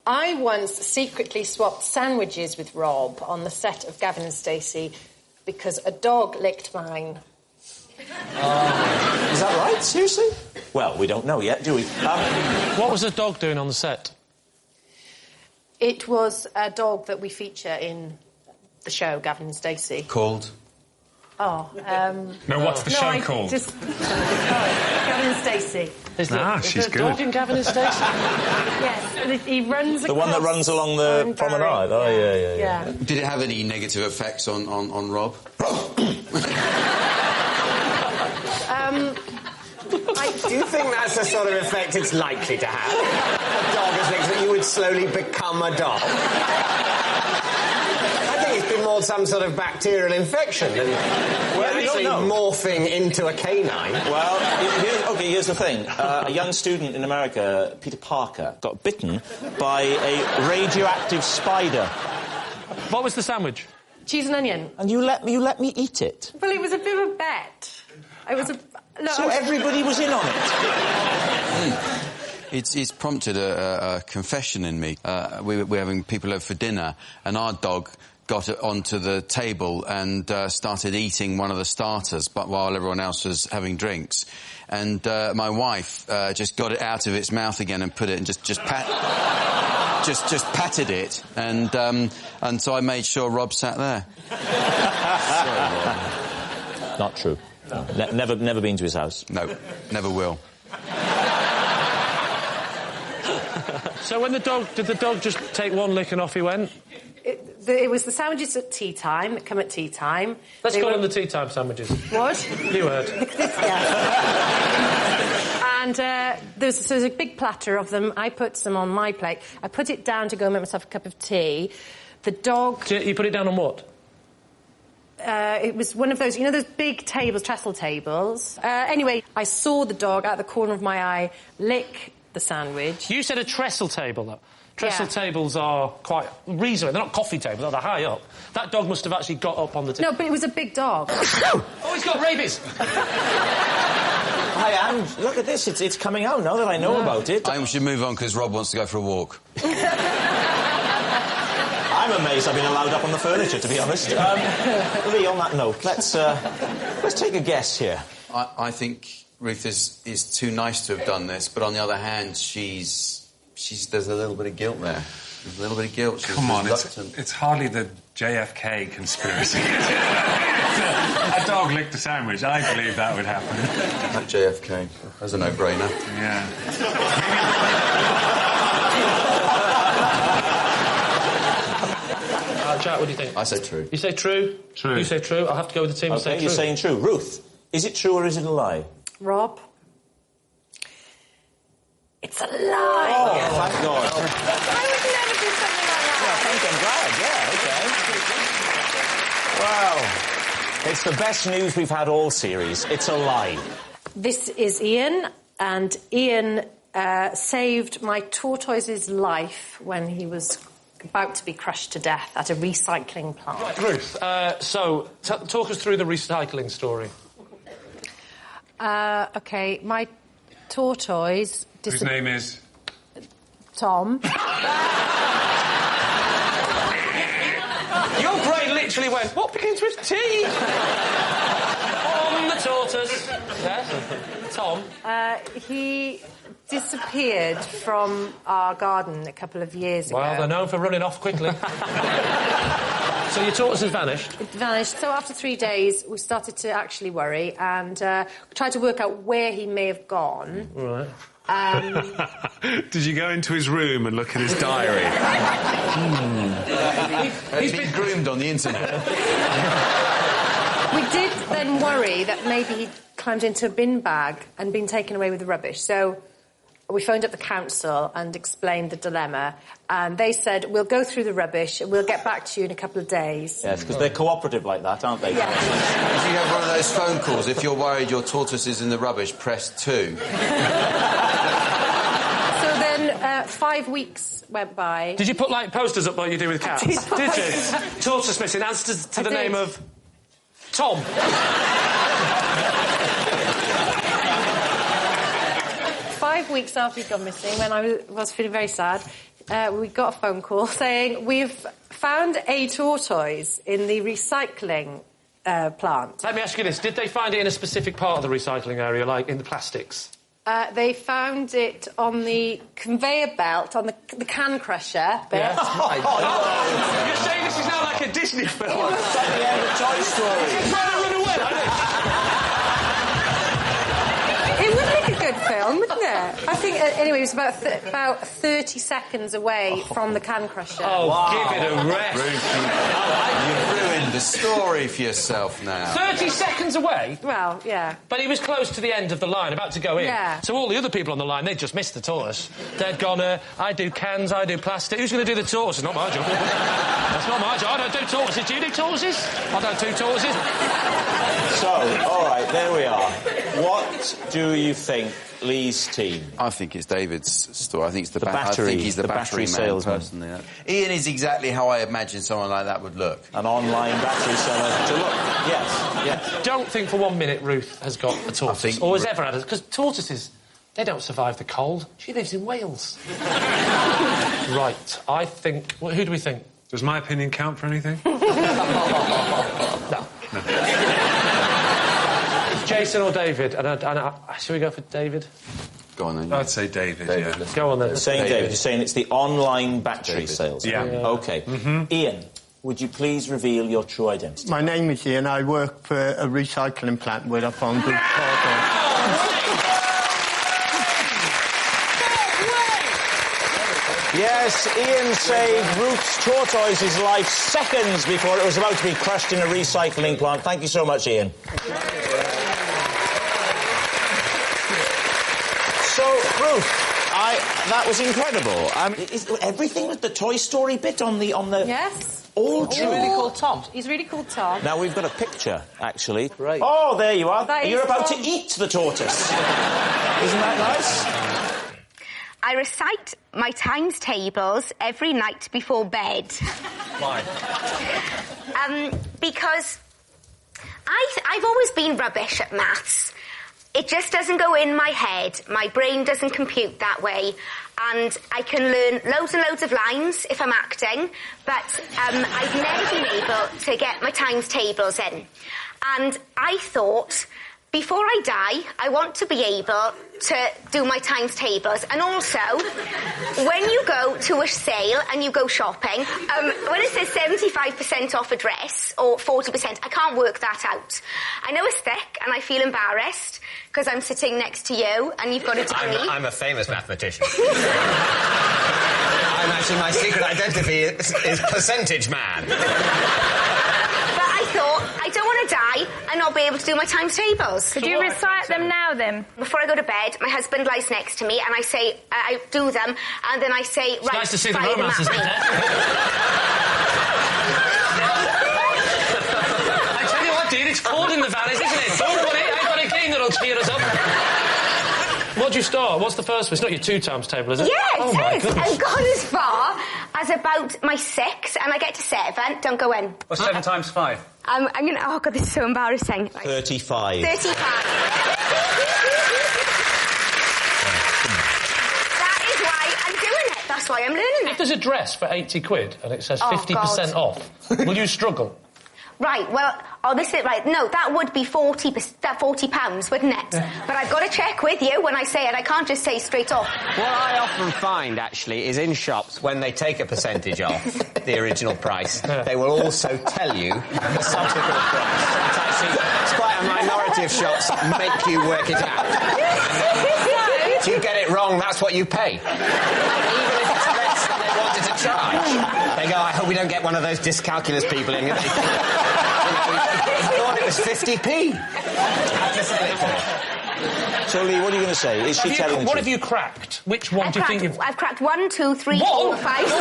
I once secretly swapped sandwiches with Rob on the set of Gavin and Stacey because a dog licked mine. Is that right? Seriously? Well, we don't know yet, do we? What was the dog doing on the set? It was a dog that we feature in the show, Gavin and Stacey. Called? Oh, No, what's the show called? Gavin and Stacey. She's good. Dog in Gavin and Stacey? Yes, and he runs the one that runs along the promenade? Oh, yeah. Did it have any negative effects on Rob? Do you think that's the sort of effect it's likely to have? A dog has licked that you would slowly become a dog? I think it's been more some sort of bacterial infection than actually morphing into a canine. Well, here's the thing. A young student in America, Peter Parker, got bitten by a radioactive spider. What was the sandwich? Cheese and onion. And you let me eat it? Well, it was a bit of a bet. It was a... No, so everybody was in on it? It's prompted a confession in me. We were having people over for dinner, and our dog got onto the table and started eating one of the starters, but while everyone else was having drinks. And my wife just got it out of its mouth again and put it and just patted it, and so I made sure Rob sat there. Sorry, Rob. Not true. No. Never been to his house. No, never will. So when did the dog just take one lick and off he went? It was the sandwiches at tea time that come at tea time. Let's call them the tea time sandwiches. What? You heard. And there's a big platter of them. I put some on my plate. I put it down to go make myself a cup of tea. The dog... You put it down on what? It was one of those, you know, those big tables, trestle tables. Anyway, I saw the dog out the corner of my eye lick the sandwich. You said a trestle table, though. Trestle tables are quite reasonable. They're not coffee tables, they're high up. That dog must have actually got up on the table. No, but it was a big dog. Oh, he's got rabies! I am. Look at this, it's coming out now that I know about it. I think we should move on because Rob wants to go for a walk. I'm amazed I've been allowed up on the furniture, to be honest. Lee, on that note, let's take a guess here. I think Ruth is too nice to have done this, but on the other hand, there's a little bit of guilt there. There's a little bit of guilt. Come on, it's hardly the JFK conspiracy. A dog licked a sandwich. I believe that would happen. That JFK. That's a no-brainer. Yeah. Jack, what do you think? I say true. You say true? True. You say true? I'll have to go with the team and say true. You're saying true. Ruth, is it true or is it a lie? Rob? It's a lie! Oh, thank God. I would never do something like that. Yeah, thank I'm glad. Yeah, OK. Wow. It's the best news we've had all series. It's a lie. This is Ian, and Ian saved my tortoise's life when he was about to be crushed to death at a recycling plant. Right, Ruth, so talk us through the recycling story. OK, my tortoise... Whose name is? Tom. Your brain literally went, what became to his tea? On the tortoise. Yes, Tom. He disappeared from our garden a couple of years ago. Well, they're known for running off quickly. So your tortoise has vanished? It vanished. So after 3 days, we started to actually worry and tried to work out where he may have gone. Right. Did you go into his room and look at his diary? He's been groomed on the internet. We did then worry that maybe he'd climbed into a bin bag and been taken away with the rubbish. So we phoned up the council and explained the dilemma, and they said, we'll go through the rubbish and we'll get back to you in a couple of days. Yes, because they're cooperative like that, aren't they? Yeah. If you have one of those phone calls, if you're worried your tortoise is in the rubbish, press 2. So then 5 weeks went by. Did you put, like, posters up like you do with cats? Did you? Tortoise missing, answer to the name of... Tom. 5 weeks after he'd gone missing, when I was feeling very sad, we got a phone call saying we've found a tortoise in the recycling plant. Let me ask you this. Did they find it in a specific part of the recycling area, like in the plastics? They found it on the conveyor belt, on the can crusher bit. Yeah. You're saying this is now like a Disney film? It's at the end of Toy Story. It's trying to run away, It would make a good film, wouldn't it? I think, anyway, it was about 30 seconds away from the can crusher. Oh, wow. Give it a rest. You've ruined the story for yourself now. 30 seconds away? Well, yeah. But he was close to the end of the line, about to go in. Yeah. So all the other people on the line, they'd just missed the tortoise. They'd gone, I do cans, I do plastic. Who's going to do the tortoise? It's not my job. That's not my job. I don't do tortoises. Do you do tortoises? I don't do tortoises. So, all right, there we are. What do you think, Lee's team? I think it's David's story. I think it's the battery. I think he's the battery man, salesman. personally. Ian is exactly how I imagine someone like that would look. An online battery seller to look. Yes, yes. Don't think for 1 minute Ruth has got a tortoise, or has ever had it, because tortoises, they don't survive the cold. She lives in Wales. Right, I think... Well, who do we think? Does my opinion count for anything? No. Jason or David? And should we go for David? Go on then. I'd say David, yeah. Go on then. Saying David, you're saying it's the online battery sales. Yeah. OK. Ian, would you please reveal your true identity? My name is Ian. I work for a recycling plant. We're up on Good Cargo. Yes, Ian saved Ruth's tortoise's life seconds before it was about to be crushed in a recycling plant. Thank you so much, Ian. So, Ruth, that was incredible. Is everything with the Toy Story bit on the... Yes. All true. He's really called Tom. He's really called Tom. Now, we've got a picture, actually. Right. Oh, there you are. You're about Tom. to eat the tortoise. Isn't that nice? I recite my times tables every night before bed. Why? Because I've always been rubbish at maths. It just doesn't go in my head. My brain doesn't compute that way. And I can learn loads and loads of lines if I'm acting, but I've never been able to get my times tables in. And I thought, before I die, I want to be able to do my times tables. And also, when you go to a sale and you go shopping, when it says 75% off a dress or 40%, I can't work that out. I know it's thick and I feel embarrassed because I'm sitting next to you and you've got a degree. I'm a famous mathematician. I'm actually, my secret identity is percentage man. I thought, I don't want to die and not be able to do my times tables. Could you recite them now, then? Before I go to bed, my husband lies next to me and I say, I do them, and then I say, It's right, nice to see the fire them romance, at isn't me. it? I tell you what, dear, it's cold in the valleys, isn't it? Don't worry, I've got a clean that'll cheer us up. What'd you start? What's the first one? It's not your 2 times table, is it? Yeah, oh it my is. goodness. I've gone as far as about my 6, and I get to 7. Don't go in. What's 7 times 5? I'm gonna... Oh, God, this is so embarrassing. Right. 35. 35. That is why I'm doing it. That's why I'm learning If it. there's a dress for 80 quid and it says Oh, 50% off, will you struggle? Right, well, this is right. No, that would be £40, wouldn't it? Yeah. But I've got to check with you when I say it. I can't just say straight off. What I often find, actually, is in shops, when they take a percentage off the original price, they will also tell you the subsequent price. It's quite a minority of shops that make you work it out. If you get it wrong, that's what you pay. Even if it's less than they wanted to charge. They go, I hope we don't get one of those dyscalculus people in. I thought it was 50p. So, Lee, what are you going to say? Is she telling the What truth? have you cracked? Which one do you think you've... I've cracked 1, 2, 3, What? 4, 5, 6. You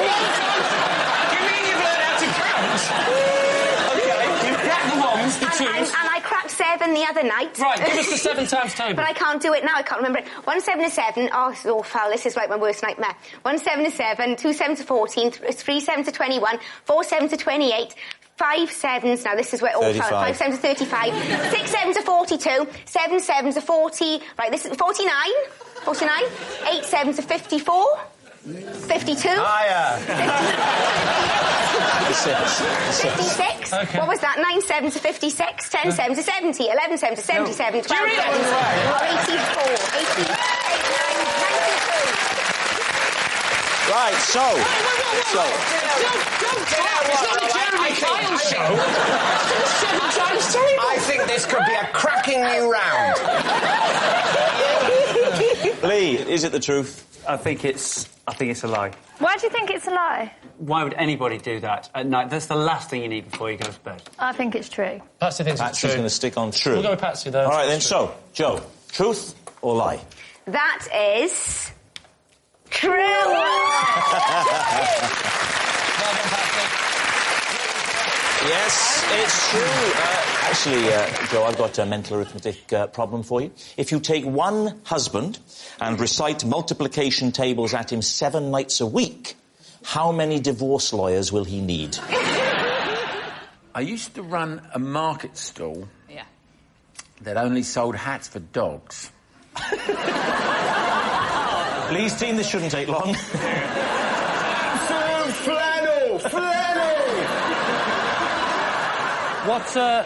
mean you've learned how to count? OK, you've cracked the 1s, the 2s... And I cracked 7 the other night. Right, give us the 7 times table. But I can't do it now, I can't remember it. 1 7 is 7. Oh, foul, this is like my worst nightmare. 1 7 is 7, 2 7s are 14, 3 7s are 21, 4 7s are 28, 5 7s, now this is where it all fell. 5 7s are 35, 6 7s are 42, 7 7s are 40, right, this is 49, 49, 8 7s are 54. 52? Higher. 56? Okay. What was that? 9 7 to 56, 10 7 to 70, 11 7 to 77, 12 7 to 84, 88, 92. Right, so. Don't tell me. It's not the Jeremy Kyle show. 7 times 2. I think this could be a cracking new round. Lee, is it the truth? I think it's a lie. Why do you think it's a lie? Why would anybody do that at night? That's the last thing you need before you go to bed. I think it's true. Patsy thinks it's Patsy's true. going to stick on true. We'll go with Patsy, though. All right, then, so, Joe, truth or lie? That is true. Yes, it's true. Actually, Joe, I've got a mental arithmetic problem for you. If you take one husband and recite multiplication tables at him 7 nights a week, how many divorce lawyers will he need? I used to run a market stall that only sold hats for dogs. Lee's team, this shouldn't take long. Flannel!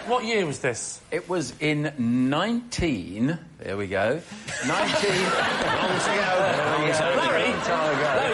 What year was this? It was in 19... There we go. 19... Larry,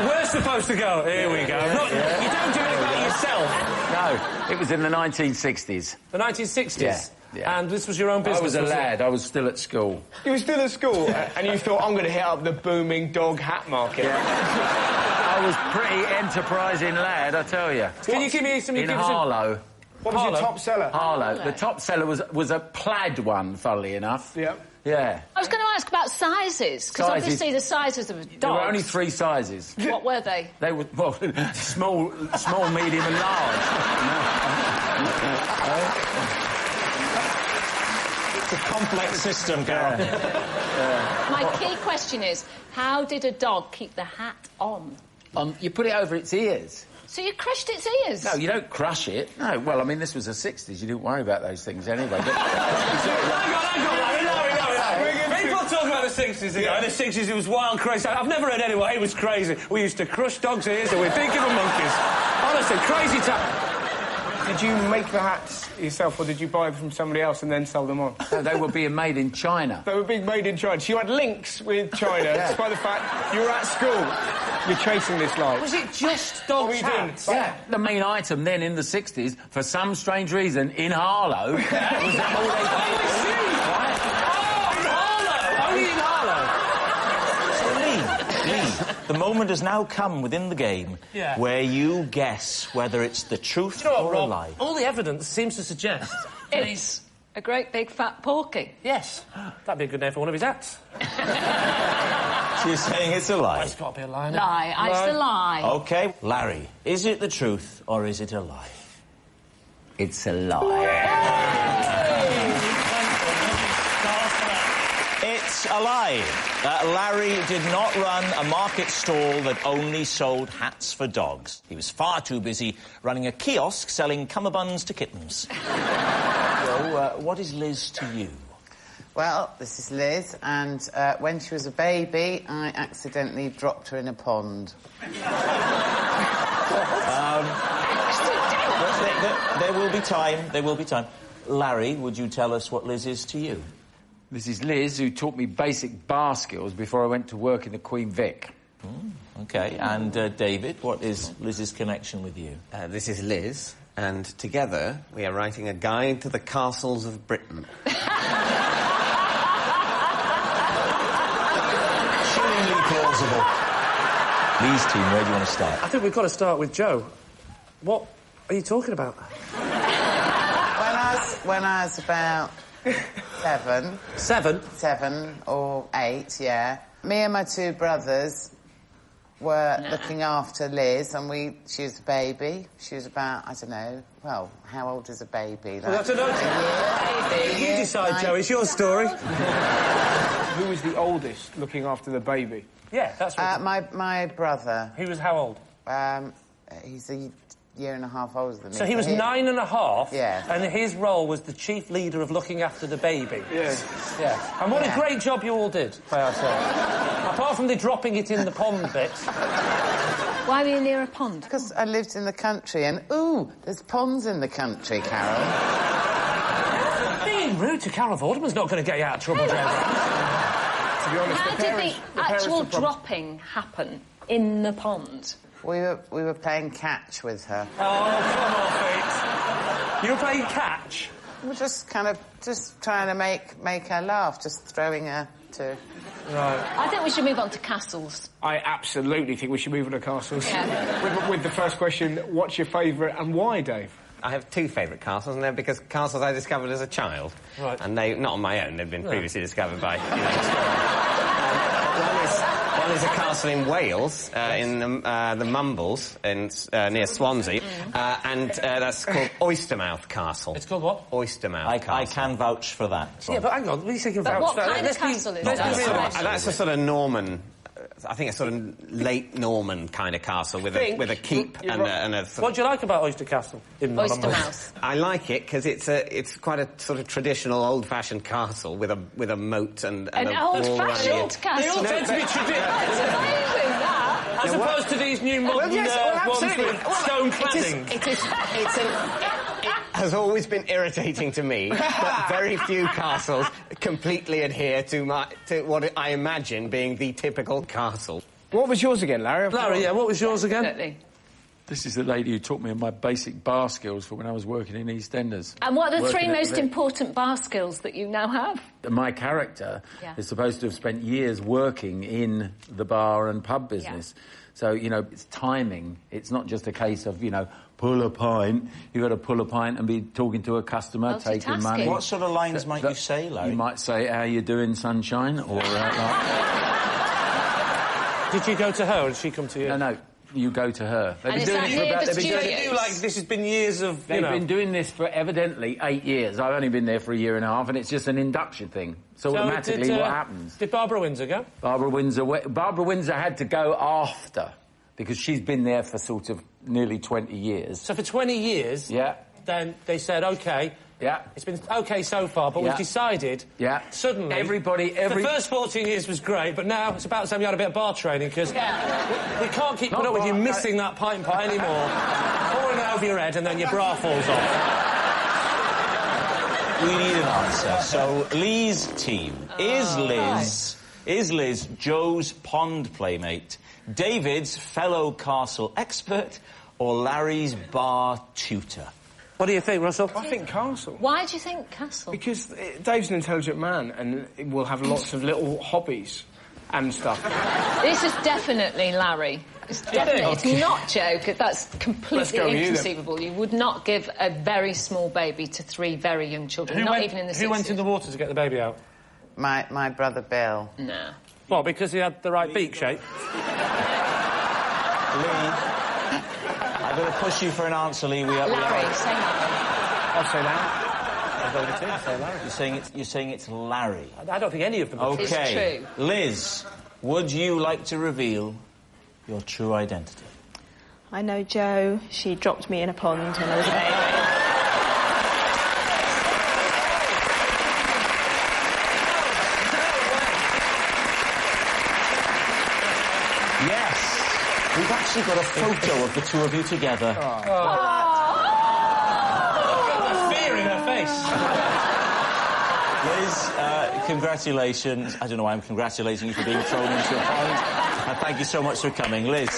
we're supposed to go. Here we go. You don't do it about yourself. No, it was in the 1960s. The 1960s? Yeah. And this was your own business? I was a lad. I was still at school. You were still at school? And you thought, I'm going to hit up the booming dog hat market? Yeah. I was pretty enterprising lad, I tell you. Can you give me some... In Harlow. What was your top seller? Harlow. The top seller was a plaid one, funnily enough. Yeah. Yeah. I was going to ask about sizes, because obviously the sizes of dogs... There were only 3 sizes. What were they? They were, well, small, medium and large. It's a complex system, Carol. My key question is, how did a dog keep the hat on? You put it over its ears. So you crushed its ears? No, you don't crush it. No, well, I mean, this was the 60s. You didn't worry about those things anyway. But... People talk about the 60s ago. In the 60s, it was wild, crazy. I've never heard anyone. It was crazy. We used to crush dogs' ears and we'd think of the monkeys. Honestly, crazy time. Did you make the hats yourself, or did you buy them from somebody else and then sell them on? No, they were being made in China. They were being made in China. So you had links with China, despite the fact you were at school. You're chasing this life. Was it just dogs' hats? Yeah. The main item then in the 60s, for some strange reason, in Harlow, was that all they Only in Harlow? So, Lee, the moment has now come within the game where you guess whether it's the truth or a lie. All the evidence seems to suggest it's a great big fat porky. Yes. That'd be a good name for one of his hats. So you're saying it's a lie? It's got to be a lie. Lie. It's a lie. OK. Larry, is it the truth or is it a lie? It's a lie. It's a lie. Larry did not run a market stall that only sold hats for dogs. He was far too busy running a kiosk selling cummerbunds to kittens. So, what is Liz to you? Well, this is Liz, and when she was a baby, I accidentally dropped her in a pond. There will be time. There will be time. Larry, would you tell us what Liz is to you? This is Liz, who taught me basic bar skills before I went to work in the Queen Vic. OK. And, David, what is Liz's connection with you? This is Liz, and together we are writing a guide to the castles of Britain. Chillingly plausible. Lee's team, where do you want to start? I think we've got to start with Joe. What are you talking about? When I was about 7. 7? 7 or 8, yeah. Me and my 2 brothers were looking after Liz, and she was a baby. She was about, I don't know, well, how old is a baby? Well, that's another... You decide, Joe. It's your story. Who was the oldest looking after the baby? Yeah, that's what... my brother. He was how old? He's a year and a half older than me. So he was 9 and a half, yeah. And his role was the chief leader of looking after the baby. Yes. Yeah. And what a great job you all did, may I say. Apart from the dropping it in the pond bit. Why were you near a pond? Because I lived in the country and, ooh, there's ponds in the country, Carol. Being rude to Carol Vorderman's not going to get you out of trouble, Joe. To be honest, How did the actual dropping happen in the pond? We were playing catch with her. Oh, come on, Pete. You were playing catch? We're just kind of trying to make her laugh, just throwing her to... Right. I think we should move on to castles. I absolutely think we should move on to castles. Yeah. With the first question, what's your favourite and why, Dave? I have two favourite castles, and they're because castles I discovered as a child. Right. And they, not on my own, they've been previously discovered by, one is a castle in Wales, in the Mumbles, near Swansea, and that's called Oystermouth Castle. It's called what? Oystermouth Castle. I can vouch for that. Yeah, but hang on, what are you thinking But vouch what for? kind of castle is that? That's a sort of Norman... I think a sort of late Norman kind of castle with a keep and a... What do you like about Oyster Castle? Oystermouth. I like it because it's quite a sort of traditional, old-fashioned castle with a moat and An a wall old-fashioned castle. They all tend to be traditional. As opposed to these new modern ones with stone cladding. It has always been irritating to me that very few castles completely adhere to what I imagine being the typical castle. What was yours again, Larry? Larry, yeah, what was yours again? This is the lady who taught me my basic bar skills for when I was working in EastEnders. And what are the three Working at most important bar skills that you now have? My character is supposed to have spent years working in the bar and pub business. So, you know, it's timing. It's not just a case of, you know, pull a pint. You've got to pull a pint and be talking to a customer, taking money. What sort of lines might you say, Larry? You might say, how you doing, sunshine? Or Did you go to her or did she come to you? No, you go to her. And is that here the studios? This has been years of, They've been doing this for evidently 8 years. I've only been there for a year and a half, and it's just an induction thing. So automatically, what happens? Did Barbara Windsor go? Barbara Windsor had to go after, because she's been there for sort of nearly 20 years. So for 20 years, then they said, OK, it's been OK so far, but we've decided, suddenly... The first 14 years was great, but now it's about time you had a bit of bar training, because we can't keep putting up with you missing that pint anymore, pouring it over your head, and then your bra falls off. We need an answer. So, Lee's team. Is Liz Joe's pond playmate, David's fellow castle expert, or Larry's bar tutor? What do you think, Russell? I think castle. Why do you think castle? Because Dave's an intelligent man and will have lots of little hobbies and stuff. This is definitely Larry. It's definitely. It's not Joe. That's completely inconceivable. You would not give a very small baby to three very young children, even in the 60s. Who went in the water to get the baby out? My brother Bill. No. What, because he had the right beak shape? Lee, I'm going to push you for an answer, Lee. Larry, say Larry. I'll say Larry. I'll go with it, say Larry. You're saying it's Larry. I don't think any of them are true. It's true. Liz, would you like to reveal your true identity? I know Jo. She dropped me in a pond when I was a baby. We've actually got a photo of the two of you together. Got the fear in her face. Liz, congratulations. I don't know why I'm congratulating you for being thrown into a pond. And thank you so much for coming. Liz.